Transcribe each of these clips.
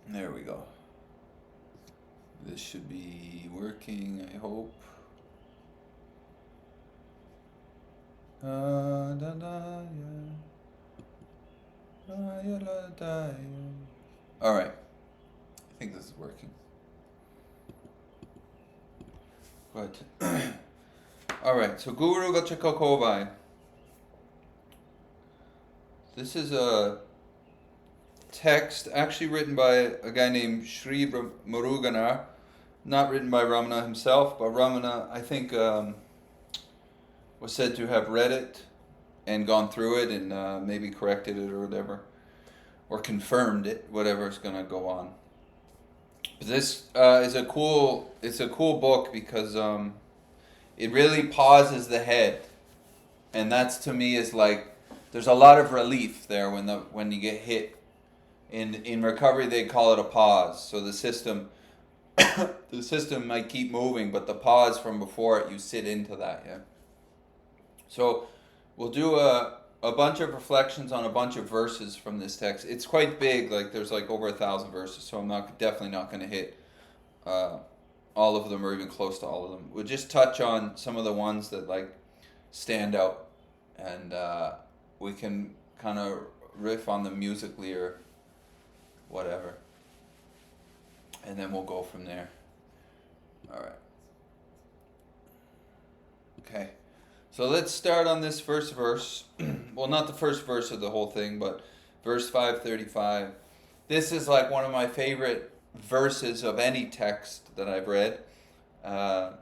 There we go. This should be working, I hope. Da, da, yeah. Da, ya, la, da, yeah. All right. I think this is working. Good. All right. So Guru Vachaka Kovai. This is a text actually written by a guy named Sri Muruganar, not written by Ramana himself, but Ramana, I think, was said to have read it and gone through it and maybe corrected it or whatever, or confirmed it, whatever's gonna go on. But this is a cool. It's a cool book because it really pauses the head, and that's to me is like there's a lot of relief there when you get hit. In recovery, they call it a pause. So the system the system might keep moving, but the pause from before it, you sit into that. Yeah. So we'll do a bunch of reflections on a bunch of verses from this text. It's quite big, like there's like over 1,000 verses, so I'm not definitely not going to hit uh, all of them or even close to all of them. We'll just touch on some of the ones that like stand out, and we can kind of riff on them musically or whatever, and then we'll go from there. All right. Okay. So let's start on this first verse. Well, not the first verse of the whole thing, but verse 535. This is like one of my favorite verses of any text that I've read uh,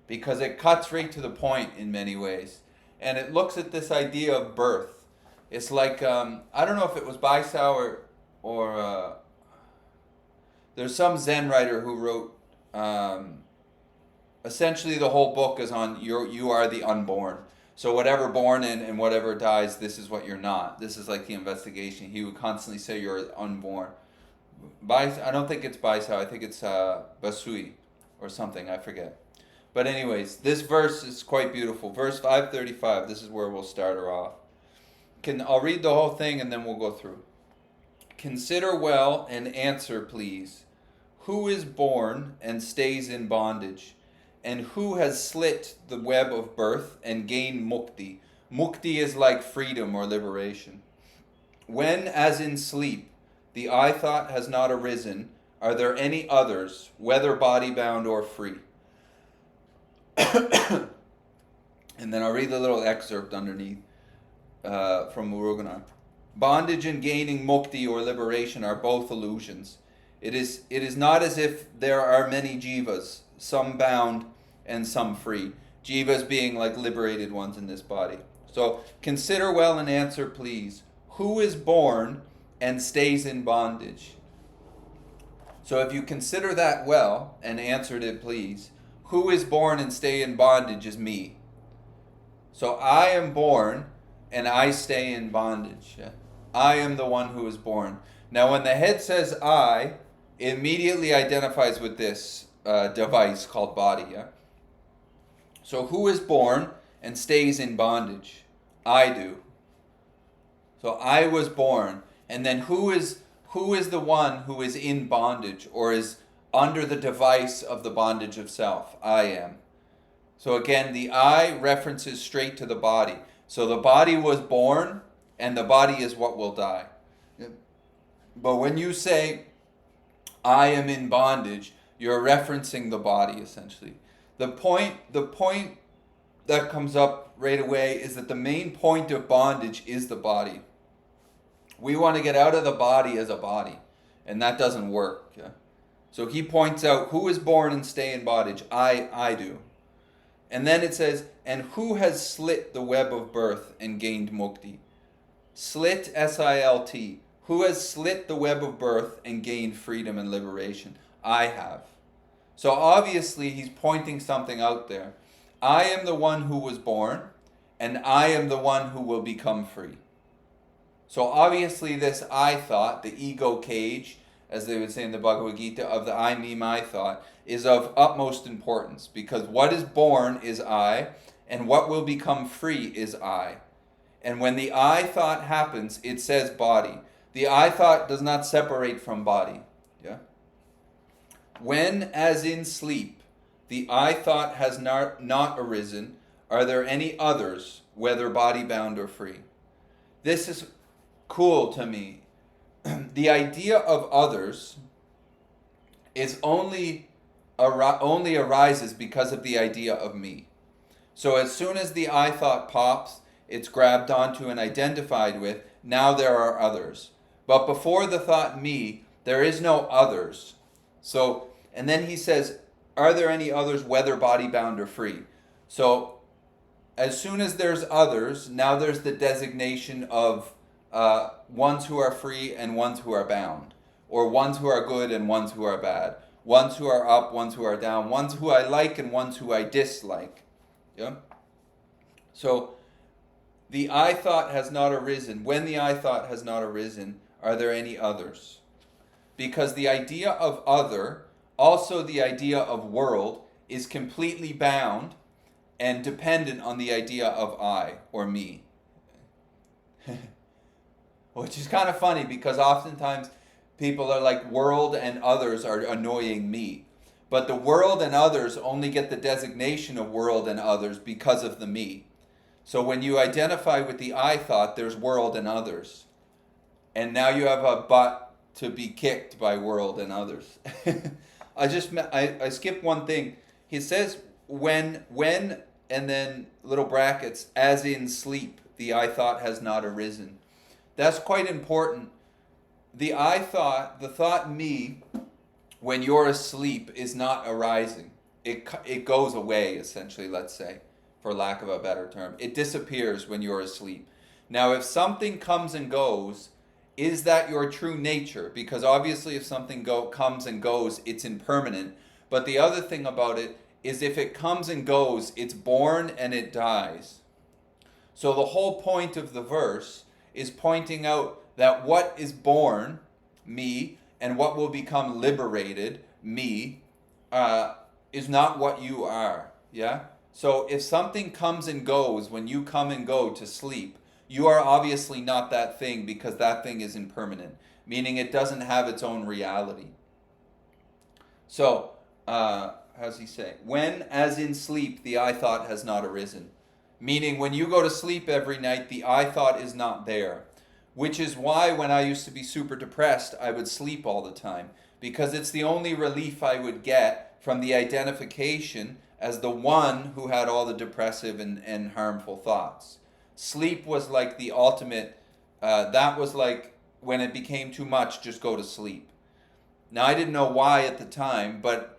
because it cuts right to the point in many ways. And it looks at this idea of birth. It's like, I don't know if it was Baisao or there's some Zen writer who wrote, essentially the whole book is on you are the unborn. So whatever born and whatever dies, this is what you're not. This is like the investigation. He would constantly say you're unborn. I don't think it's Baisao. I think it's Basui or something. I forget. But anyways, this verse is quite beautiful. Verse 535. This is where we'll start her off. I'll read the whole thing and then we'll go through. Consider well and answer, please. Who is born and stays in bondage? And who has slit the web of birth and gained mukti? Mukti is like freedom or liberation. When, as in sleep, the I thought has not arisen, are there any others, whether body bound or free? And then I'll read the little excerpt underneath from Muruganar. Bondage and gaining mukti or liberation are both illusions. It is not as if there are many jivas, some bound and some free. Jivas being like liberated ones in this body. So consider well and answer, please. Who is born and stays in bondage? So if you consider that well and answered it, please, who is born and stay in bondage is me. So I am born and I stay in bondage. I am the one who is born. Now when the head says I, it immediately identifies with this device called body. Yeah? So who is born and stays in bondage? I do. So I was born. And then who is the one who is in bondage or is under the device of the bondage of self? I am. So again, the I references straight to the body. So the body was born and the body is what will die. But when you say I am in bondage, you're referencing the body essentially. The point that comes up right away is that the main point of bondage is the body. We want to get out of the body as a body, and that doesn't work. Yeah? So he points out who is born and stay in bondage. I do. And then it says, and who has slit the web of birth and gained mukti? Slit, S-I-L-T. Who has slit the web of birth and gained freedom and liberation? I have. So obviously he's pointing something out there. I am the one who was born, and I am the one who will become free. So obviously this I thought, the ego cage, as they would say in the Bhagavad Gita, of the I, me, my thought, is of utmost importance, because what is born is I, and what will become free is I. And when the I thought happens, it says body. The I thought does not separate from body. Yeah. When, as in sleep, the I thought has not arisen, are there any others, whether body bound or free? This is cool to me. The idea of others is only arises because of the idea of me. So as soon as the I thought pops, it's grabbed onto and identified with. Now there are others. But before the thought me, there is no others. So, and then he says, are there any others, whether body bound or free? So as soon as there's others, now there's the designation of ones who are free and ones who are bound, or ones who are good and ones who are bad, ones who are up, ones who are down, ones who I like and ones who I dislike. Yeah? So the I thought has not arisen. When the I thought has not arisen, are there any others? Because the idea of other, also the idea of world, is completely bound and dependent on the idea of I or me. Which is kind of funny because oftentimes people are like, world and others are annoying me. But the world and others only get the designation of world and others because of the me. So when you identify with the I thought, there's world and others. And now you have a butt to be kicked by world and others. I skipped one thing. He says when, and then little brackets, as in sleep, the I thought has not arisen. That's quite important. The I thought, the thought me, when you're asleep, is not arising. It goes away, essentially, let's say, for lack of a better term. It disappears when you're asleep. Now, if something comes and goes, is that your true nature? Because obviously if something comes and goes, it's impermanent. But the other thing about it is if it comes and goes, it's born and it dies. So the whole point of the verse is pointing out that what is born, me, and what will become liberated, me, is not what you are. Yeah? So if something comes and goes when you come and go to sleep, you are obviously not that thing because that thing is impermanent, meaning it doesn't have its own reality. So, how's he say? When, as in sleep, the I thought has not arisen. Meaning when you go to sleep every night, the I thought is not there. Which is why when I used to be super depressed, I would sleep all the time. Because it's the only relief I would get from the identification as the one who had all the depressive and harmful thoughts. Sleep was like the ultimate, that was like when it became too much, just go to sleep. Now I didn't know why at the time, but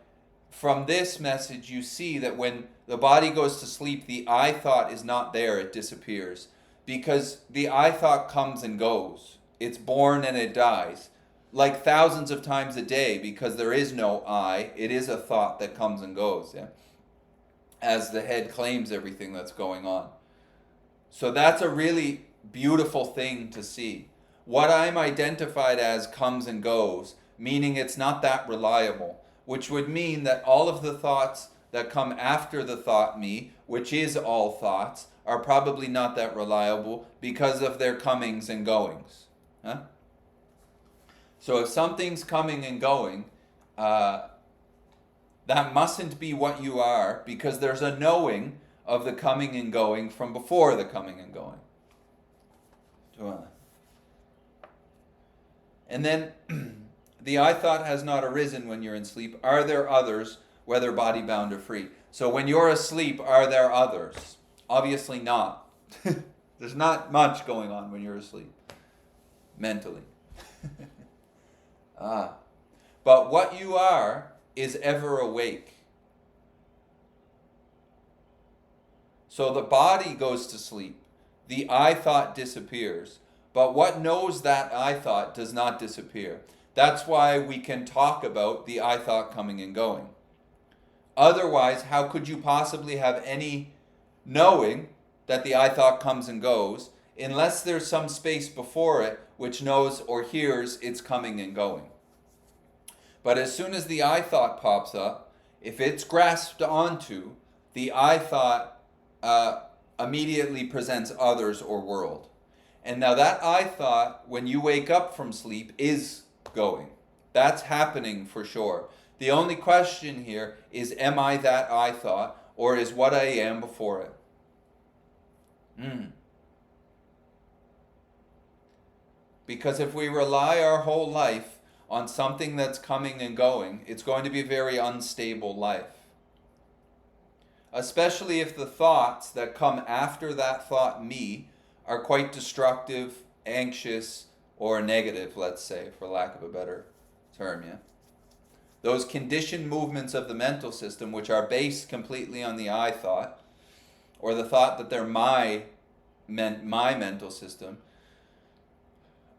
from this message you see that when the body goes to sleep, the I thought is not there, it disappears. Because the I thought comes and goes. It's born and it dies. Like thousands of times a day, because there is no I, it is a thought that comes and goes, yeah? As the head claims everything that's going on. So that's a really beautiful thing to see. What I'm identified as comes and goes, meaning it's not that reliable, which would mean that all of the thoughts that come after the thought me, which is all thoughts, are probably not that reliable because of their comings and goings. Huh? So if something's coming and going, that mustn't be what you are, because there's a knowing of the coming and going from before the coming and going. And then the I thought has not arisen when you're in sleep. Are there others, whether body bound or free? So when you're asleep, are there others? Obviously not. There's not much going on when you're asleep, mentally. But what you are is ever awake. So the body goes to sleep. The I thought disappears. But what knows that I thought does not disappear. That's why we can talk about the I thought coming and going. Otherwise, how could you possibly have any knowing that the I thought comes and goes unless there's some space before it which knows or hears it's coming and going? But as soon as the I thought pops up, if it's grasped onto, the I thought immediately presents others or world. And now that I thought, when you wake up from sleep, is going. That's happening for sure. The only question here is, am I that I thought, or is what I am before it? Because if we rely our whole life on something that's coming and going, it's going to be a very unstable life. Especially if the thoughts that come after that thought, me, are quite destructive, anxious, or negative, let's say, for lack of a better term, yeah? Those conditioned movements of the mental system, which are based completely on the I thought, or the thought that they're my mental system,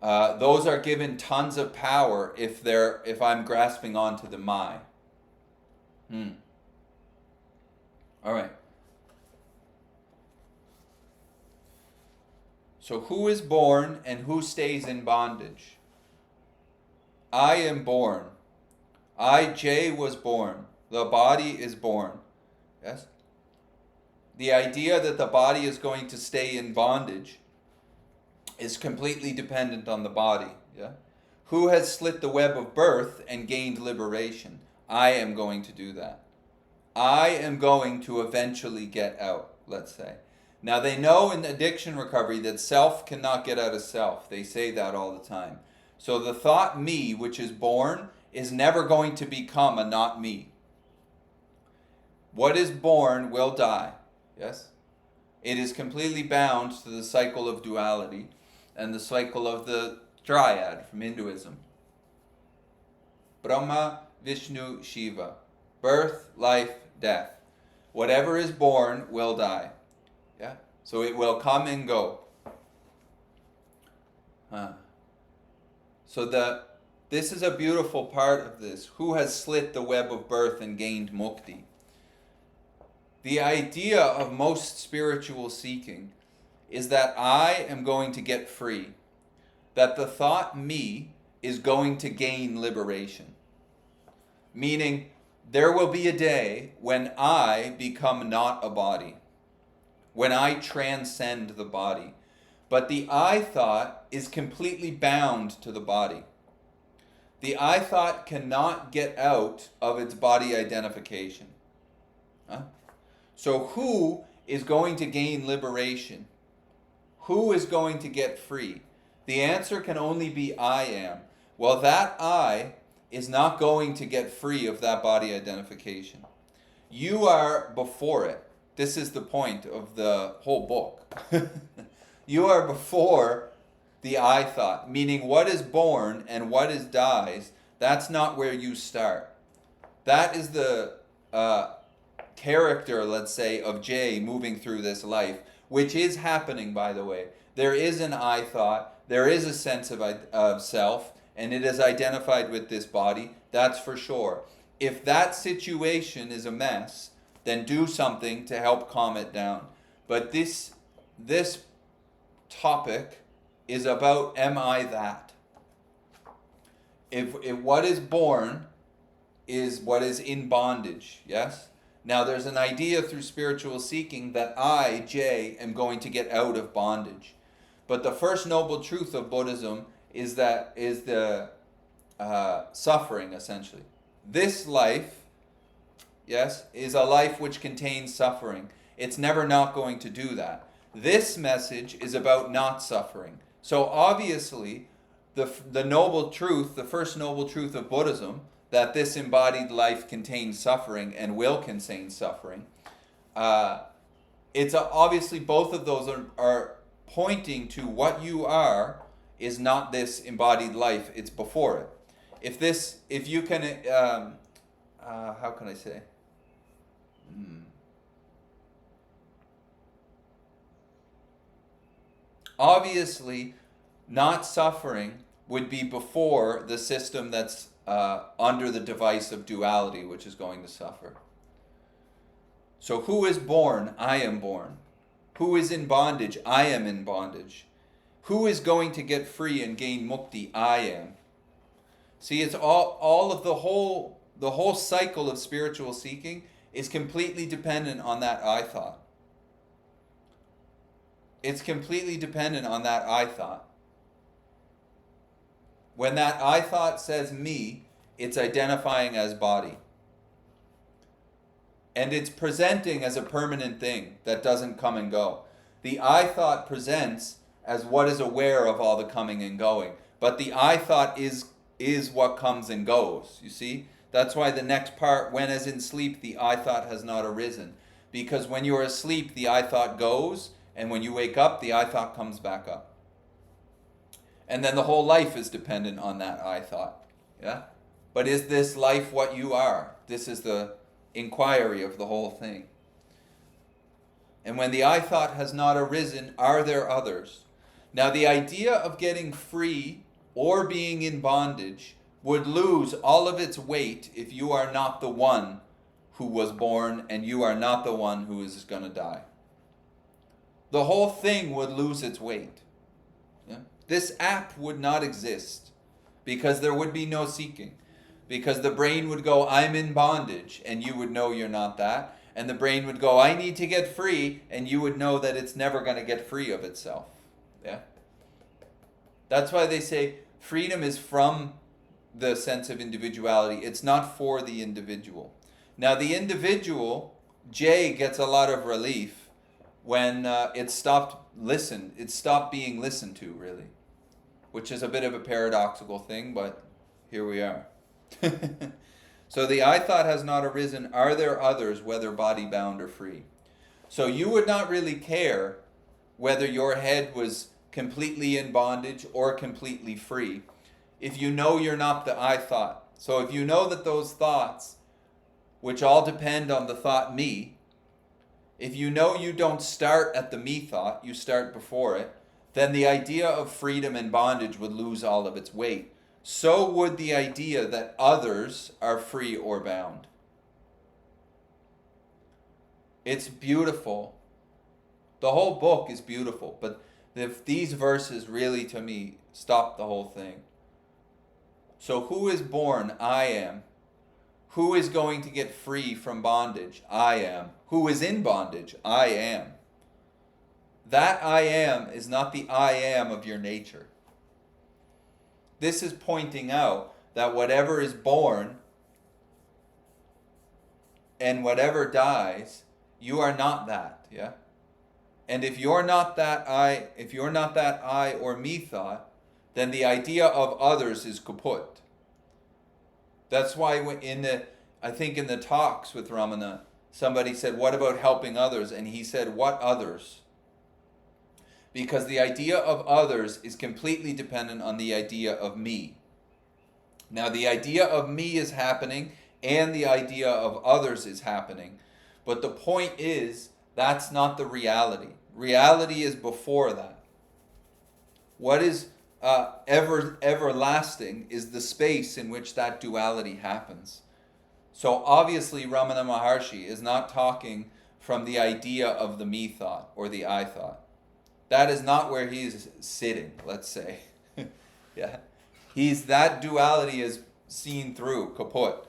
those are given tons of power if I'm grasping onto the my. All right. So who is born and who stays in bondage? I am born. I, J, was born. The body is born. Yes? The idea that the body is going to stay in bondage is completely dependent on the body. Yeah? Who has slit the web of birth and gained liberation? I am going to do that. I am going to eventually get out, let's say. Now, they know in addiction recovery that self cannot get out of self. They say that all the time. So the thought me, which is born, is never going to become a not me. What is born will die. Yes? It is completely bound to the cycle of duality and the cycle of the triad from Hinduism. Brahma, Vishnu, Shiva. Birth, life, death. Whatever is born will die. Yeah? So it will come and go. So this is a beautiful part of this. Who has slit the web of birth and gained mukti? The idea of most spiritual seeking is that I am going to get free. That the thought me is going to gain liberation. Meaning, there will be a day when I become not a body. When I transcend the body. But the I thought is completely bound to the body. The I thought cannot get out of its body identification. So who is going to gain liberation? Who is going to get free? The answer can only be I am. Well, that I is not going to get free of that body identification. You are before it. This is the point of the whole book. You are before the I thought, meaning what is born and what is dies, that's not where you start. That is the character, let's say, of J moving through this life, which is happening, by the way. There is an I thought, there is a sense of self, and it is identified with this body, that's for sure. If that situation is a mess, then do something to help calm it down. But this topic is about, am I that? If what is born is what is in bondage, yes? Now there's an idea through spiritual seeking that I, J, am going to get out of bondage. But the first noble truth of Buddhism is the suffering, essentially. This life, yes, is a life which contains suffering. It's never not going to do that. This message is about not suffering. So obviously, the noble truth, the first noble truth of Buddhism, that this embodied life contains suffering and will contain suffering, it's obviously both of those are pointing to what you are is not this embodied life, it's before it. If you can, how can I say? Obviously, not suffering would be before the system that's under the device of duality, which is going to suffer. So who is born? I am born. Who is in bondage? I am in bondage. Who is going to get free and gain mukti? I am. See, it's all of the whole cycle of spiritual seeking is completely dependent on that I thought. It's completely dependent on that I thought. When that I thought says me, it's identifying as body. And it's presenting as a permanent thing that doesn't come and go. The I thought presents as what is aware of all the coming and going. But the I thought is what comes and goes, you see? That's why the next part, when as in sleep, the I thought has not arisen. Because when you're asleep, the I thought goes, and when you wake up, the I thought comes back up. And then the whole life is dependent on that I thought. Yeah? But is this life what you are? This is the inquiry of the whole thing. And when the I thought has not arisen, are there others? Now the idea of getting free or being in bondage would lose all of its weight if you are not the one who was born and you are not the one who is going to die. The whole thing would lose its weight. Yeah? This app would not exist because there would be no seeking. Because the brain would go, I'm in bondage, and you would know you're not that. And the brain would go, I need to get free, and you would know that it's never going to get free of itself. Yeah? That's why they say freedom is from the sense of individuality. It's not for the individual. Now the individual, J, gets a lot of relief when it stopped being listened to, really. Which is a bit of a paradoxical thing, but here we are. So the I thought has not arisen. Are there others, whether body bound or free? So you would not really care whether your head was completely in bondage or completely free if you know you're not the I thought. So if you know that those thoughts, which all depend on the thought me, if you know you don't start at the me thought, you start before it, then the idea of freedom and bondage would lose all of its weight. So would the idea that others are free or bound. It's beautiful. The whole book is beautiful, but these verses really, to me, stop the whole thing. So who is born? I am. Who is going to get free from bondage? I am. Who is in bondage? I am. That I am is not the I am of your nature. This is pointing out that whatever is born and whatever dies, you are not that, yeah? And if you're not that I or me thought, then the idea of others is kaput. That's why I think in the talks with Ramana, somebody said, what about helping others? And he said, what others? Because the idea of others is completely dependent on the idea of me. Now the idea of me is happening and the idea of others is happening. But the point is, that's not the reality. Reality is before that. What is everlasting is the space in which that duality happens. So obviously Ramana Maharshi is not talking from the idea of the me thought or the I thought. That is not where he's sitting, let's say. Yeah. That duality is seen through, kaput.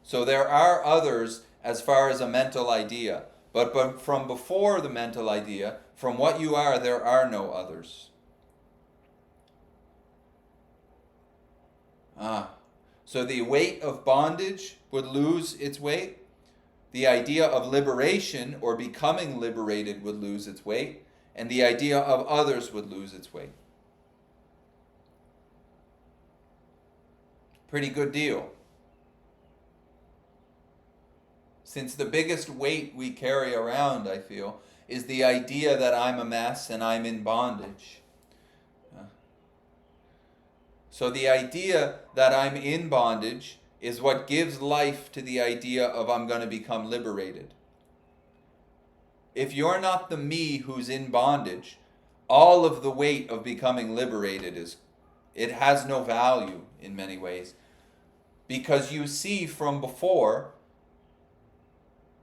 So there are others as far as a mental idea. But from before the mental idea, from what you are, there are no others. So the weight of bondage would lose its weight. The idea of liberation or becoming liberated would lose its weight. And the idea of others would lose its weight. Pretty good deal. Since the biggest weight we carry around, I feel, is the idea that I'm a mess and I'm in bondage. So the idea that I'm in bondage is what gives life to the idea of I'm going to become liberated. If you're not the me who's in bondage, all of the weight of becoming liberated it has no value in many ways. Because you see from before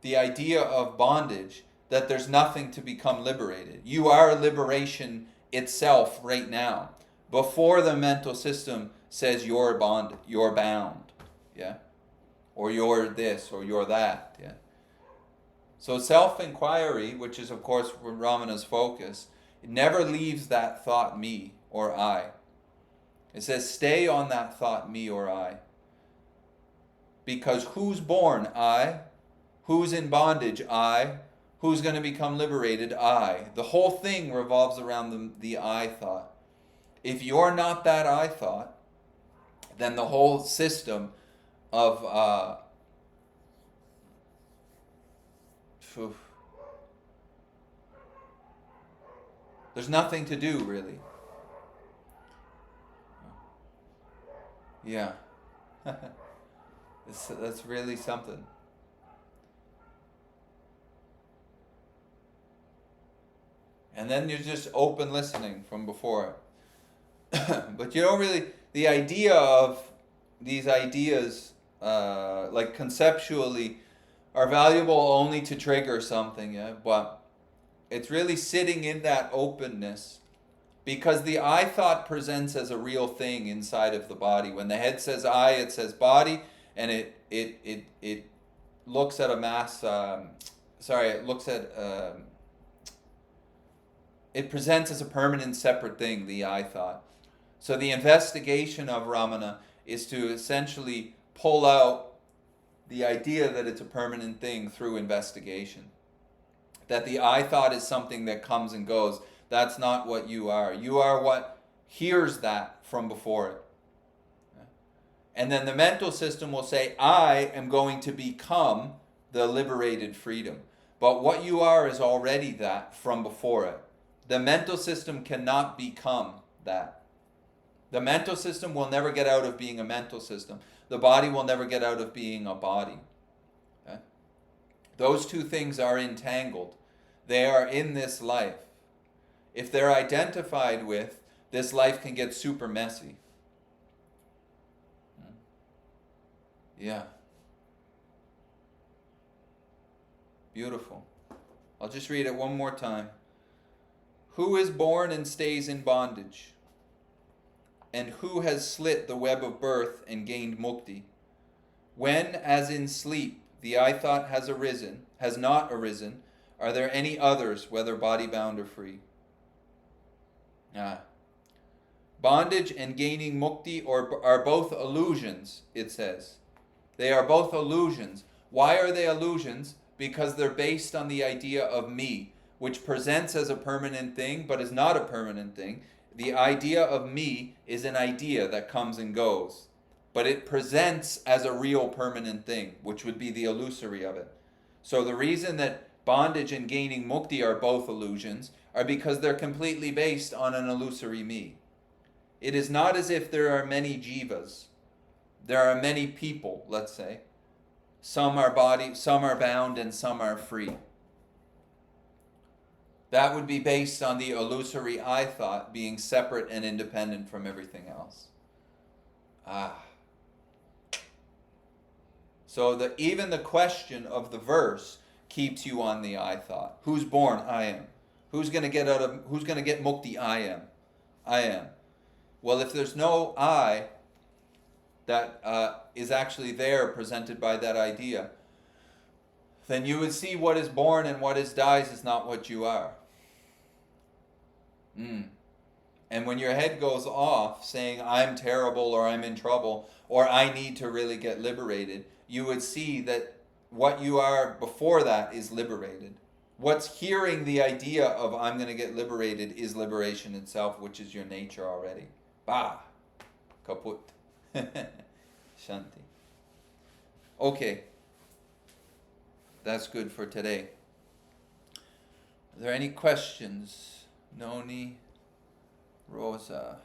the idea of bondage that there's nothing to become liberated. You are liberation itself right now. Before the mental system says you're bound, yeah? Or you're this, or you're that, yeah? So self-inquiry, which is of course Ramana's focus, it never leaves that thought me or I. It says stay on that thought me or I. Because who's born? I. Who's in bondage? I. Who's going to become liberated? I. The whole thing revolves around the I thought. If you're not that I thought, then the whole system of there's nothing to do, really. Yeah. That's really something. And then you're just open listening from before it. But you don't really, the idea of these ideas, like conceptually, are valuable only to trigger something, yeah? But it's really sitting in that openness, because the I thought presents as a real thing inside of the body. When the head says I, it says body, and it looks at a mass, it looks at, it presents as a permanent separate thing, the I thought. So the investigation of Ramana is to essentially pull out the idea that it's a permanent thing through investigation. That the I thought is something that comes and goes. That's not what you are. You are what hears that from before it. And then the mental system will say, I am going to become the liberated freedom. But what you are is already that from before it. The mental system cannot become that. The mental system will never get out of being a mental system. The body will never get out of being a body. Okay? Those two things are entangled. They are in this life. If they're identified with, this life can get super messy. Yeah. Beautiful. I'll just read it one more time. Who is born and stays in bondage? And who has slit the web of birth and gained mukti? When, as in sleep, the I thought has not arisen, are there any others, whether body-bound or free? Bondage and gaining mukti are both illusions, it says. They are both illusions. Why are they illusions? Because they're based on the idea of me, which presents as a permanent thing, but is not a permanent thing. The idea of me is an idea that comes and goes, but it presents as a real permanent thing, which would be the illusory of it. So the reason that bondage and gaining mukti are both illusions are because they're completely based on an illusory me. It is not as if there are many jivas. There are many people, let's say. Some are bound, and some are free. That would be based on the illusory I thought being separate and independent from everything else. So even the question of the verse keeps you on the I thought. Who's born? I am. Who's going to get mukti? I am. I am. Well, if there's no I that is actually there presented by that idea, then you would see what is born and what is dies is not what you are. And when your head goes off saying, I'm terrible, or I'm in trouble, or I need to really get liberated, you would see that what you are before that is liberated. What's hearing the idea of I'm going to get liberated is liberation itself, which is your nature already. Kaput. Shanti. Okay. That's good for today. Are there any questions? Noni, Rosa.